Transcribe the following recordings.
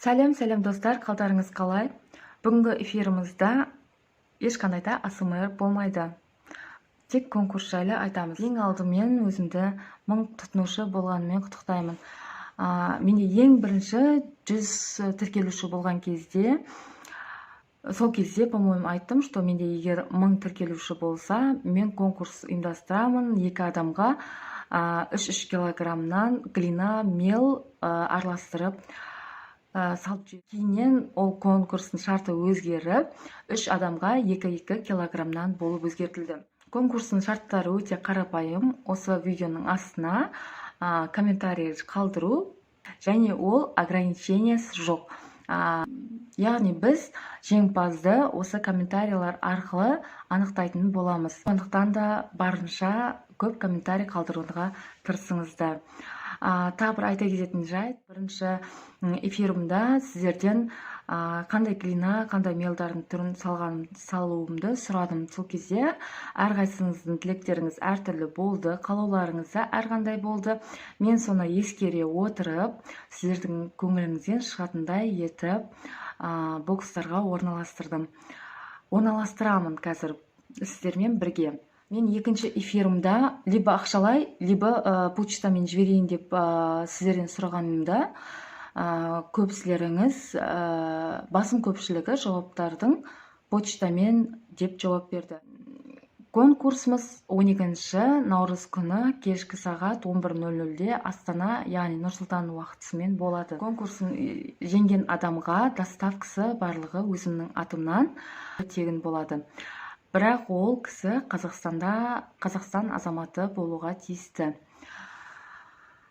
Сәлем достар, қалдарыңыз қалай? Бүгінгі эфирімізде ешқандай да АСМР болмайды. Тек конкурс жайлы айтамыз. Ең алдымен өзімді 1000 тұтынушы болғанымен құттықтаймын. Менде ең бірінші 100 тіркелуші болған кезде, сол кезде, по-моему, айттым, что менде егер 1000 тіркелуші болса, мен конкурс ұйымдастырамын 2 адамға 3 килограммнан глина, мел араластырып салып жіберді. Кейіннен ол конкурстың шарты өзгеріп, 3 адамға 2-2 килограммнан болып өзгертілді. Конкурстың шарттары өте қарапайым. Осы видеоның астына комментарий қалдыру, және ол ограничениясы жоқ. Яғни біз жеңімпазды осы комментарийлер арқылы анықтайтын боламыз. Сондықтан да барынша көп комментарий қалдыруға тырысыңыздар. Тағы бір айта кететін жайт, бірінші эфирімде сіздерден қандай глина, қандай мелдардың түрін салуымды сұрадым. Сол кезде әрқайсыңыздың тілектеріңіз әртүрлі болды, қалауларыңыз да әрқандай болды. Мен соны ескере отырып, сіздердің көңіліңізден шығатындай етіп бокстарға орналастырамын қазір сіздермен бірге. Мен екінші эфирімде либо ақшалай, либо почтамен жіберейін деп сіздерден сұрағанымда, көпшілеріңіз, басым көпшілігі жауаптардың почтамен деп жауап берді. Конкурсымыз 12 наурыз күні кешкі сағат 11:00-де Астана, яғни Нұрсұлтан уақытысымен болады. Конкурсын жеңген адамға доставкасы барлығы өзімнің атымнан тегін болады. Бірақ ол кісі Қазақстан азаматы болуға тиісті.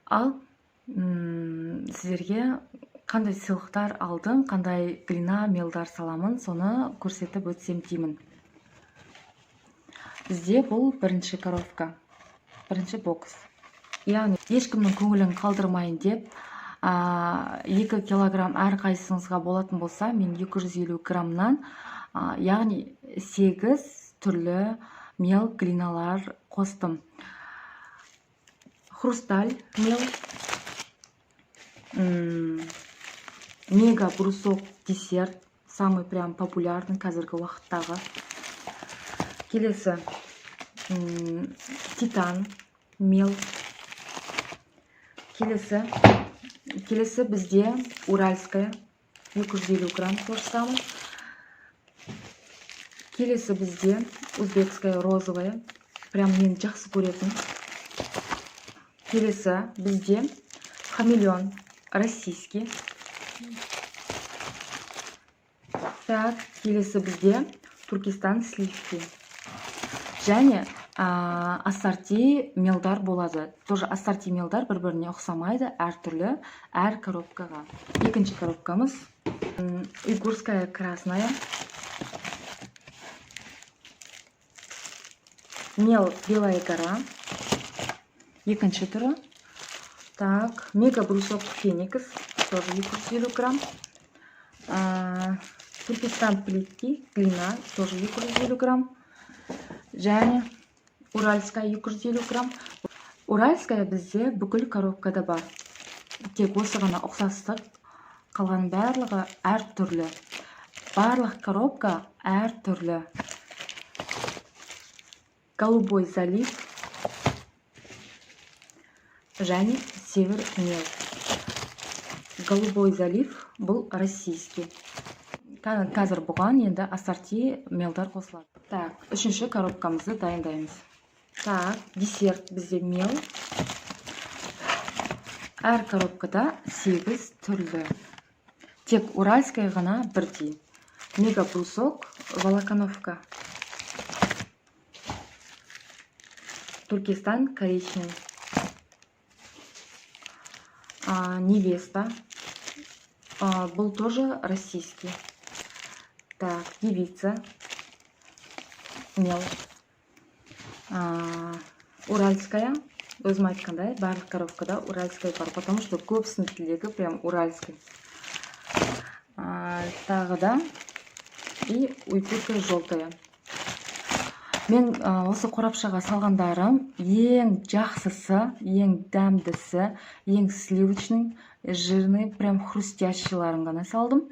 Ал сіздерге қандай сыйлықтар алдым, қандай глина, мелдар саламын, соны көрсетіп өтсем деймін. Бізде бұл бірінші коробка, бірінші бокс. Яғни ешкімнің көңілін қалдырмайын деп, 2 килограмм әрқайсыңызға болатын болса, мен 250 граммнан, яғни 8 түрлі мел глиналар қостым. Хрусталь мел, мега брусок десерт, самый прям популярный қазіргі уақыттағы. Келесі титан мел. Келесі бізде уральская 250 грамм қосамын. Келесі бізде узбекская розовая, прям мен жақсы көретін. Келесі бізде хамелеон российский. Так, келесі бізде Туркестан сливки. Және ассорти мелдар болады. Тоже ассорти мелдар бір-біріне ұқсамайды, әртүрлі, әр коробкаға. Екінші коробкамыз уйгурская красная. Мел белая гора. Екінші түрі. Так, мега брусок феникс, тоже 250 грамм. Туркестан плитки, глина, тоже 250 грамм. Және уральская 250 грамм. Уральская бізде бүкіл коробкада бар. Тек осы ғана ұқсастық, қалған барлығы әр түрлі. Барлық коробка әр түрлі. Голубой залив және север мел. Голубой залив бұл российский. Қазір бұған енді ассорти мелдар қосылады. Так, үшінші коробкамызды дайындаймыз. Так, десерт бізде мел. Әр коробкада 8 түрлі. Тек уральская ғана бірдей. Мега брусок, волоконовка. Туркестан коричневый. Невеста. Был тоже российский. Так, девица. Мел. Уральская. Өзім айтқандай, барлық коробкада уральская бар, потому что көпсінің тілегі прям уральский. Тағы да и уйгурская желтая. Мен осы қорапшаға салғандарым ең жақсысы, ең дәмдісі, ең сливочный жирный, прям хрустящийларын ғана салдым.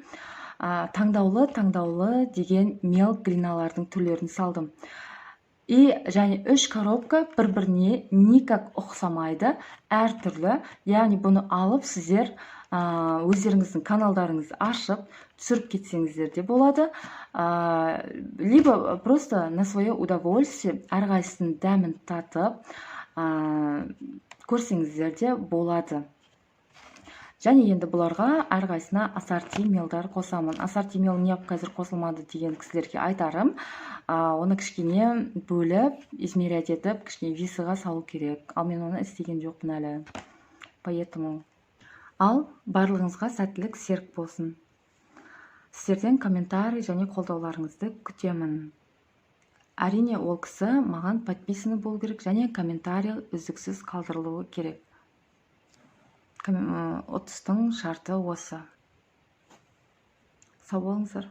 Таңдаулы деген мел глиналардың түрлерін салдым. И және 3 коробка бір-біріне никак ұқсамайды, әртүрлі. Яғни бұны алып сіздер өздеріңіздің каналдарыңызды ашып түсіріп кетсеңіздер де болады. Либо просто на свое удовольствие әрқайсының дәмін татып көрсеңіздер де болады. Және енді бұларға әрқайсына ассорти мелдар қосамын. Ассорти мел неғып қазір қосылмады деген кісілерге айтарым. Оны кішкене бөліп, измерять етіп, кішкене весіға салу керек. Ал мен оны істеген жоқпын әлі. Поэтому. Ал барлығыңызға сәттілік, серік болсын. Сіздерден комментарий және қолдауларыңызды күтемін. Әрине ол кісі маған подписаны болу керек және комментарий үздіксіз қалдырылуы керек. 30-тың шарты осы. Сау болыңыздар.